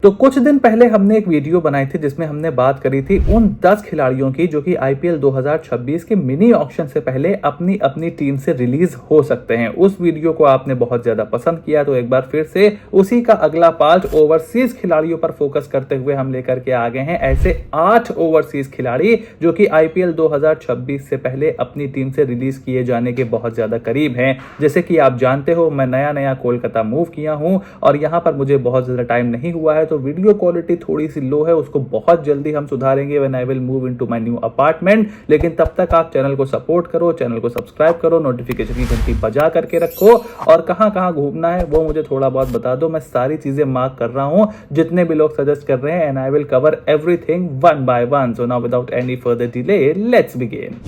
तो कुछ दिन पहले हमने एक वीडियो बनाई थी जिसमें हमने बात करी थी उन 10 खिलाड़ियों की जो कि आईपीएल 2026 के मिनी ऑक्शन से पहले अपनी अपनी टीम से रिलीज हो सकते हैं। उस वीडियो को आपने बहुत ज्यादा पसंद किया, तो एक बार फिर से उसी का अगला पार्ट ओवरसीज खिलाड़ियों पर फोकस करते हुए हम लेकर के आ गए हैं। ऐसे 8 ओवरसीज खिलाड़ी जो कि आईपीएल 2026 से पहले अपनी टीम से रिलीज किए जाने के बहुत ज्यादा करीब हैं। जैसे कि आप जानते हो, मैं नया नया कोलकाता मूव किया हूं और यहां पर मुझे बहुत ज्यादा टाइम नहीं हुआ है, तो वीडियो क्वालिटी थोड़ी सी लो है, उसको बहुत जल्दी हम सुधारेंगे when I will move into my new apartment. लेकिन तब तक आप चैनल को सपोर्ट करो, चैनल को सब्सक्राइब करो, नोटिफिकेशन की घंटी बजा करके रखो और कहां कहां घूमना है वो मुझे थोड़ा बहुत बता दो। मैं सारी चीजें मार्क कर रहा हूं जितने भी लोग सजेस्ट कर रहे हैं, and I will cover everything one by one. So now without any further delay, let's begin.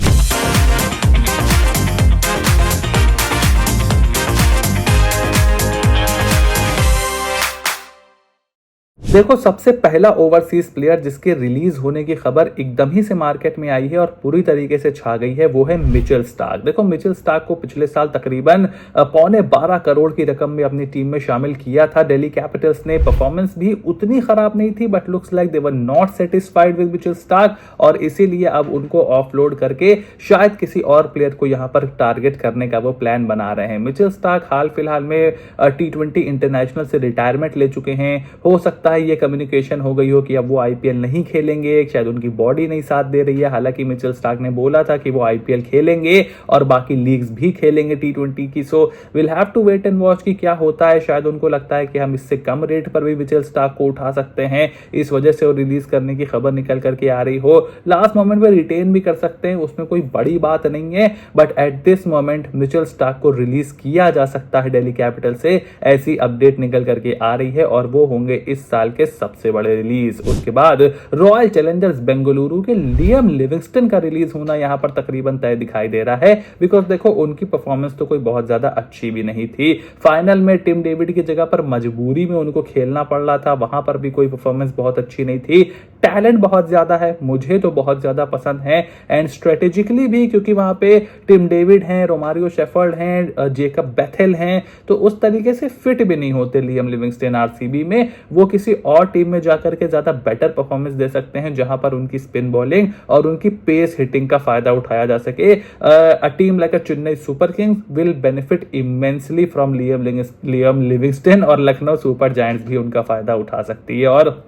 देखो, सबसे पहला ओवरसीज प्लेयर जिसके रिलीज होने की खबर एकदम ही से मार्केट में आई है और पूरी तरीके से छा गई है, वो है मिचेल स्टार्क। देखो, मिचेल स्टार्क को पिछले साल तकरीबन 12.25 करोड़ की रकम में अपनी टीम में शामिल किया था दिल्ली कैपिटल्स ने। परफॉर्मेंस भी उतनी खराब नहीं थी, but looks like they were not satisfied with Mitchell Starc और इसीलिए अब उनको ऑफलोड करके शायद किसी और प्लेयर को यहां पर टारगेट करने का वो प्लान बना रहे हैं। मिचेल स्टार्क हाल फिलहाल में T20 इंटरनेशनल से रिटायरमेंट ले चुके हैं। हो सकता है ये कम्युनिकेशन हो गई हो कि अब वो आईपीएल नहीं खेलेंगे, शायद उनकी बॉडी नहीं साथ दे रही है। हालांकि मिचेल स्टार्क ने बोला था कि वो आईपीएल खेलेंगे और बाकी लीग्स भी खेलेंगे T20 की। So will have to wait and watch कि क्या होता है। शायद उनको लगता है कि हम इससे कम रेट पर भी मिचेल स्टार्क को उठा सकते हैं, इस वजह से वो रिलीज करने की खबर निकल करके आ रही हो। लास्ट मोमेंट में रिटेन भी कर सकते हैं, उसमें कोई बड़ी बात नहीं है, but at this moment Mitchell Starc को रिलीज किया जा सकता है दिल्ली कैपिटल से, ऐसी अपडेट निकल करके आ रही है और वो होंगे इस साल के सबसे बड़े रिलीज। उसके बाद रॉयल चैलेंजर्स बेंगलुरु के लियम लिविंगस्टन का रिलीज होना यहां पर तकरीबन तय दिखाई दे रहा है, बिकॉज देखो उनकी परफॉर्मेंस तो कोई बहुत ज्यादा अच्छी भी नहीं थी। फाइनल में टिम डेविड की जगह पर मजबूरी में उनको खेलना पड़ रहा था, वहां पर भी कोई परफॉर्मेंस बहुत अच्छी नहीं थी। टैलेंट बहुत ज्यादा है, मुझे तो बहुत ज्यादा पसंद है, एंड स्ट्रेटेजिकली भी, क्योंकि वहां पे टिम डेविड हैं, रोमारियो शेफर्ड हैं, जेकब बेथेल हैं, तो उस तरीके से फिट भी नहीं होते लियम लिविंगस्टन आरसीबी में। वो किसी और टीम में जाकर के ज्यादा बेटर परफॉर्मेंस दे सकते हैं जहां पर उनकी स्पिन बॉलिंग और उनकी पेस हिटिंग का फायदा उठाया जा सके। A team like Chennai super Kings will benefit immensely from Liam Livingstone और लखनऊ सुपर जायंट्स भी उनका फायदा उठा सकती है। और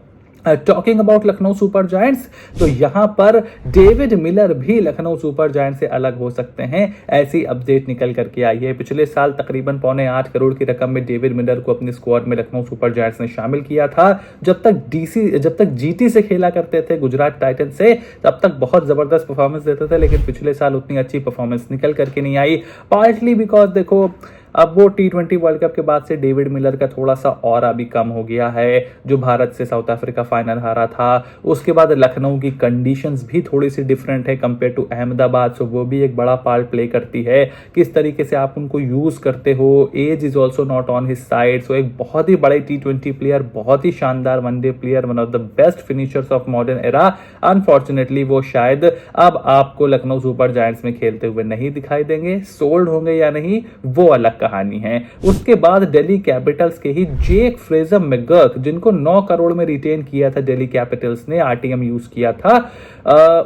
talking about Lucknow super giants, तो यहां पर डेविड मिलर भी लखनऊ सुपर जायंट्स से अलग हो सकते हैं, ऐसी अपडेट निकल करके आई है। पिछले साल तकरीबन 8.25 करोड़ की रकम में डेविड मिलर को अपनी स्क्वाड में लखनऊ सुपर जायंट्स ने शामिल किया था। जब तक जीटी से खेला करते थे, गुजरात टाइटन से, तब तक बहुत जबरदस्त परफॉर्मेंस देते थे, लेकिन पिछले साल उतनी अच्छी परफॉर्मेंस निकल करके नहीं आई। पार्टली बिकॉज देखो अब वो T20 वर्ल्ड कप के बाद से डेविड मिलर का थोड़ा सा और अभी कम हो गया है। जो भारत से साउथ अफ्रीका फाइनल हारा था, उसके बाद लखनऊ की कंडीशंस भी थोड़ी सी डिफरेंट है कंपेयर टू अहमदाबाद, सो वो भी एक बड़ा पार्ट प्ले करती है, किस तरीके से आप उनको यूज करते हो। Edge is also not on his side, so एक बहुत ही बड़े T20 प्लेयर, बहुत ही शानदार one day player, one of the best finishers of modern era. Unfortunately वो शायद अब आपको लखनऊ सुपर जायंट्स में खेलते हुए नहीं दिखाई देंगे। सोल्ड होंगे या नहीं वो अलग कहानी है। उसके बाद दिल्ली कैपिटल्स के ही जेक फ्रेजर मैकगर्क, जिनको 9 करोड़ में रिटेन किया था दिल्ली कैपिटल्स ने, आरटीएम यूज किया था,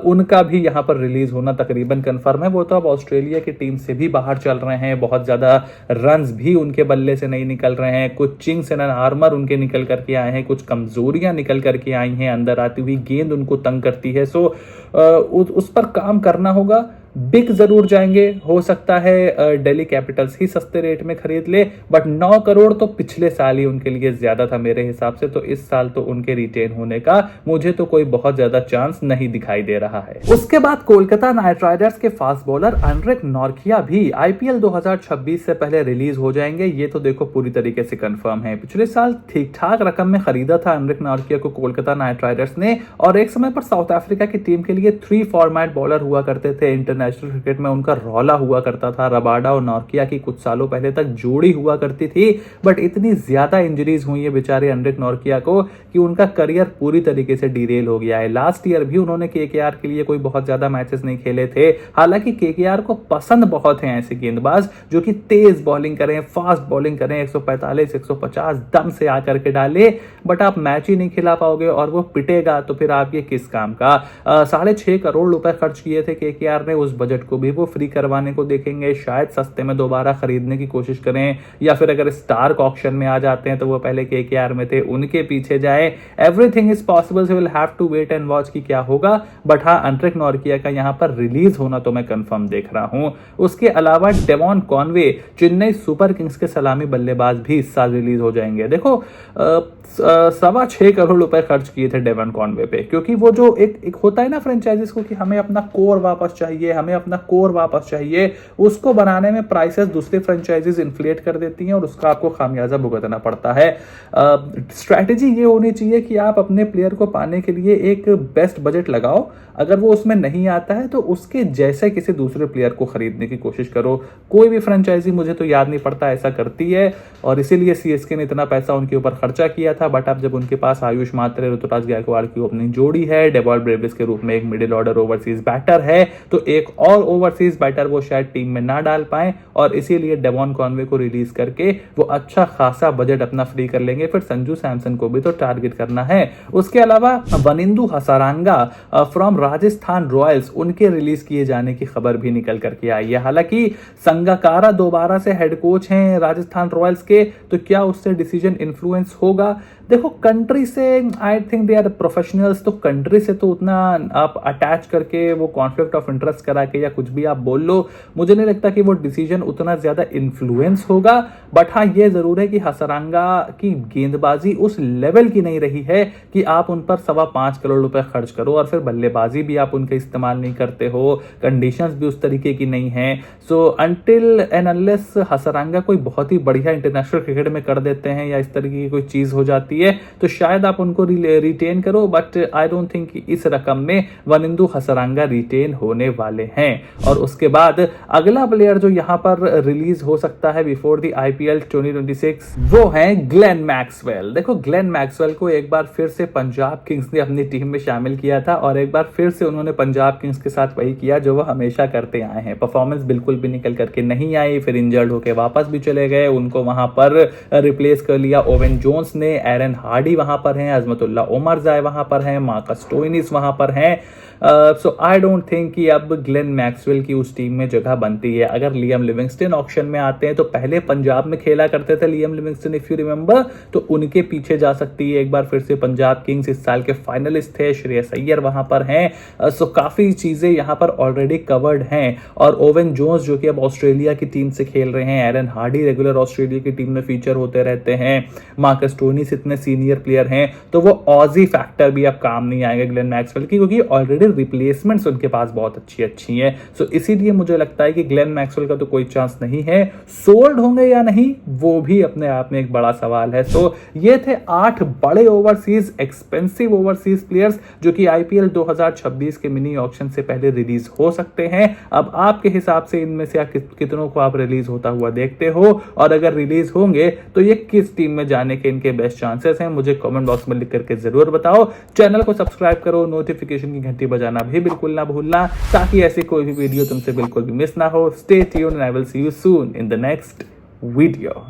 उनका भी यहां पर रिलीज होना तकरीबन कंफर्म है। वो तो अब ऑस्ट्रेलिया की टीम से भी बाहर चल रहे हैं, बहुत ज्यादा रन्स भी उनके बल्ले से नहीं निकल रहे हैं, कुछ चिंग्स इन आर्मर उनके निकल करके आए हैं, कुछ कमजोरियां निकल करके आई हैं, अंदर आती हुई गेंद उनको तंग करती है। सो उस पर काम करना होगा। बिक जरूर जाएंगे, हो सकता है दिल्ली कैपिटल्स ही सस्ते रेट में खरीद ले, बट 9 करोड़ तो पिछले साल ही उनके लिए ज्यादा था मेरे हिसाब से, तो इस साल तो उनके रिटेन होने का मुझे तो कोई बहुत ज्यादा चांस नहीं दिखाई दे रहा है। उसके बाद कोलकाता नाइट राइडर्स के फास्ट बॉलर एनरिक नॉर्किया भी आईपीएल 2026 से पहले रिलीज हो जाएंगे, ये तो देखो पूरी तरीके से कंफर्म है। पिछले साल ठीक ठाक रकम में खरीदा था एनरिक नॉर्किया को कोलकाता नाइट राइडर्स ने, और एक समय पर साउथ अफ्रीका की टीम के लिए 3 फॉर्मेट बॉलर हुआ करते थे, इंटरनेशनल इंटरनेशनल क्रिकेट में उनका रौला हुआ करता था। रबाडा और नॉर्किया की कुछ सालों पहले तक जोड़ी हुआ करती थी, बट इतनी ज्यादा इंजरीज हुई है बेचारे एंड्रिक नॉर्किया को कि उनका करियर पूरी तरीके से डीरेल हो गया है। लास्ट ईयर भी उन्होंने केकेआर के लिए कोई बहुत ज्यादा मैचेस नहीं खेले थे। हालांकि केकेआर को पसंद बहुत है ऐसे गेंदबाज जो कि तेज बॉलिंग करें, फास्ट बॉलिंग करें, 145 150 दम से आकर के डाले, बट आप मैच ही नहीं खिला पाओगे और वो पिटेगा तो फिर आप ये किस काम का। 6.5 करोड़ रुपए खर्च किए थे केकेआर ने, उस बजट को भी वो फ्री करवाने को देखेंगे। शायद सस्ते में दोबारा खरीदने की कोशिश करें, या फिर अगर स्टार्क ऑक्शन में आ जाते हैं तो वो पहले केकेआर में थे उनके पीछे जाए। Everything is possible, so will have to wait and watch कि क्या होगा। बट हाँ, एंड्रिक नॉर्किया का यहाँ पर रिलीज होना तो मैं कंफर्म देख रहा हूं। उसके अलावा Devon Conway, Chennai super Kings के सलामी बल्लेबाज भी इस साल रिलीज हो जाएंगे। देखो 6.25 करोड़ रुपए खर्च किए थे डेवन कॉनवे पे, क्योंकि वो जो एक होता है ना फ्रेंचाइजीज को कि हमें अपना कोर वापस चाहिए, हमें अपना कोर वापस चाहिए, उसको बनाने में प्राइसेस दूसरी फ्रेंचाइजीज इन्फ्लेट कर देती हैं और उसका आपको खामियाजा भुगतना पड़ता है। स्ट्रैटेजी ये होनी चाहिए कि आप अपने प्लेयर को पाने के लिए एक बेस्ट बजट लगाओ, अगर वो उसमें नहीं आता है तो उसके जैसे किसी दूसरे प्लेयर को खरीदने की कोशिश करो। कोई भी फ्रेंचाइजी मुझे तो याद नहीं पड़ता ऐसा करती है, और इसीलिए सीएसके ने इतना पैसा उनके ऊपर खर्चा किया था। बट अब जब उनके पास आयुष मात्रे, ऋतुराज गायकवाड़ की ओपनिंग जोड़ी है, डेवॉल ब्रेविस के रूप में एक मिडिल ऑर्डर ओवरसीज बैटर है, तो एक और ओवरसीज बैटर वो शायद टीम में ना डाल पाए, और इसीलिए डेवॉन कॉनवे को रिलीज करके वो अच्छा खासा बजट अपना फ्री कर लेंगे। फिर संजू सैमसन को भी तो टारगेट करना है। उसके अलावा वनिंदु हसारंगा फ्रॉम राजस्थान रॉयल्स, उनके रिलीज किए जाने की खबर भी निकल करके आई है। हालांकि संगाकारा दोबारा से हेड कोच हैं राजस्थान रॉयल्स के, तो क्या उससे डिसीजन इन्फ्लुएंस होगा? देखो, कंट्री से I think they are professionals, तो कंट्री से तो उतना आप अटैच करके वो कॉन्फ्लिक्ट ऑफ इंटरेस्ट करा के या कुछ भी आप बोल लो, मुझे नहीं लगता कि वो डिसीजन उतना ज्यादा इन्फ्लुएंस होगा। बट हाँ, ये जरूर है कि हसारंगा की गेंदबाजी उस लेवल की नहीं रही है कि आप उन पर 5.25 करोड़ रुपए खर्च करो और फिर बल्लेबाजी भी आप उनका इस्तेमाल नहीं करते हो, कंडीशंस भी उस तरीके की नहीं है। So until and unless Hasaranga कोई बहुत ही बढ़िया इंटरनेशनल क्रिकेट में कर देते हैं या इस तरीके की कोई चीज हो जाती है, तो शायद आप उनको रिटेन करो। बट आई डोंट थिंक कि इस रकम में वनिंदु हसारंगा रिटेन होने वाले हैं। और उसके बाद अगला प्लेयर जो यहां पर रिलीज हो सकता है बिफोर द आईपीएल 2026, वो है ग्लेन मैक्सवेल। देखो, ग्लेन मैक्सवेल को एक बार फिर से पंजाब किंग्स ने अपनी टीम में शामिल किया था, और एक बार फिर से उन्होंने पंजाब किंग्स के साथ वही किया जो वो हमेशा करते आए हैं। परफॉर्मेंस बिल्कुल भी निकल करके नहीं आई, फिर इंजर्ड होकर वापस भी चले गए, उनको वहां पर रिप्लेस कर लिया ओवेन जोन्स ने, एरन हार्डी वहां पर हैं, अजमतुल्ला उमर जाय वहां पर हैं, मार्कस स्टोइनिस वहां पर हैं। सो आई डोंट थिंक कि अब ग्लेन मैक्सवेल की उस टीम में जगह बनती है। अगर लियम लिविंगस्टन ऑक्शन में आते हैं तो पहले पंजाब में खेला करते थे Liam Livingstone, if you remember, तो उनके पीछे जा सकती है एक बार फिर से पंजाब किंग्स। इस साल के फाइनलिस्ट थे, श्रेयस अय्यर वहां पर हैं। सो काफी चीजें यहां पर ऑलरेडी कवर्ड हैं। और ओवेन जोन्स जो कि अब ऑस्ट्रेलिया की टीम से खेल रहे हैं, एरन हार्डी रेगुलर ऑस्ट्रेलिया की टीम में फीचर होते रहते हैं, मार्कस स्टोइनिस इतने सीनियर प्लेयर हैं, तो वो ऑजी फैक्टर भी अब काम नहीं आएगा ग्लेन मैक्सवेल की, क्योंकि ऑलरेडी रिप्लेसमेंट्स उनके पास बहुत अच्छी हैं। सो इसीलिए मुझे लगता है कि ग्लेन मैक्सवेल का तो कोई चांस नहीं है। सोल्ड होंगे या नहीं, वो भी अपने आप में एक बड़ा सवाल है। सो ये थे 8 बड़े ओवरसीज एक्सपेंसिव ओवरसीज प्लेयर्स जो कि आईपीएल 2026 के मिनी ऑक्शन से पहले रिलीज हो सकते हैं। अब आपके हिसाब से इनमें से कितनों को आप रिलीज होता हुआ देखते हो, और अगर रिलीज होंगे तो ये किस टीम में जाने के इनके बेस्ट चांसेस हैं, मुझे कमेंट बॉक्स में लिख करके जरूर बताओ। चैनल को सब्सक्राइब करो, नोटिफिकेशन की घंटी बजाना भी बिल्कुल ना भूलना, ताकि ऐसी कोई भी वीडियो तुमसे बिल्कुल भी मिस ना हो। Stay tuned and I will see you soon in the next video.